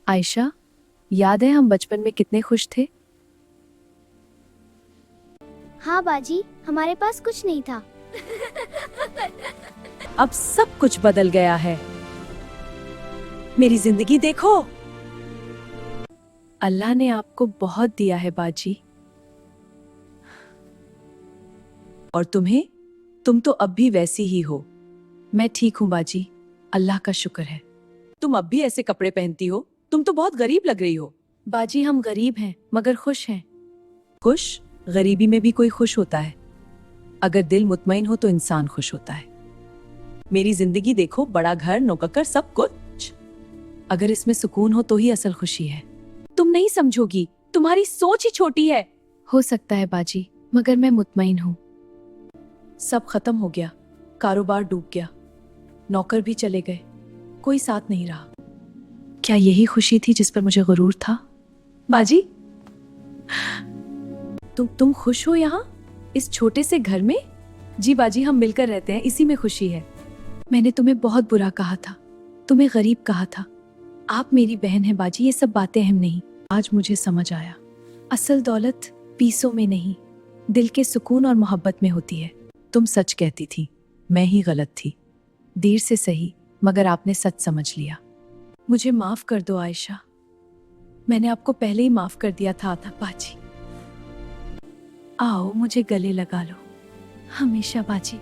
आयशा, याद है हम बचपन में कितने खुश थे? हाँ बाजी, हमारे पास कुछ नहीं था। अब सब कुछ बदल गया है। मेरी जिंदगी देखो। अल्लाह ने आपको बहुत दिया है बाजी। और तुम्हें? तुम तो अब भी वैसी ही हो। मैं ठीक हूँ बाजी, अल्लाह का शुक्र है। तुम अब भी ऐसे कपड़े पहनती हो? तुम तो बहुत गरीब लग रही हो। बाजी, हम गरीब हैं मगर खुश हैं। खुश? गरीबी में भी कोई खुश होता है? अगर दिल मुतमईन हो तो इंसान खुश होता है। मेरी जिंदगी देखो, बड़ा घर, नौकर, सब कुछ। अगर इसमें सुकून हो तो ही असल खुशी है। तुम नहीं समझोगी, तुम्हारी सोच ही छोटी है। हो सकता है बाजी, मगर मैं मुतमईन हूँ। सब खत्म हो गया, कारोबार डूब गया, नौकर भी चले गए, कोई साथ नहीं रहा। क्या यही खुशी थी जिस पर मुझे गुरूर था? बाजी, तुम खुश हो यहाँ इस छोटे से घर में? जी बाजी, हम मिलकर रहते हैं, इसी में खुशी है। मैंने तुम्हें बहुत बुरा कहा था, तुम्हें गरीब कहा था। आप मेरी बहन है बाजी, ये सब बातें अहम नहीं। आज मुझे समझ आया, असल दौलत पीसों में नहीं, दिल के सुकून और मोहब्बत में होती है। तुम सच कहती थी, मैं ही गलत थी। देर से सही, मगर आपने सच समझ लिया। मुझे माफ कर दो आयशा, मैंने आपको पहले ही माफ कर दिया था बाजी। आओ मुझे गले लगा लो हमेशा बाजी।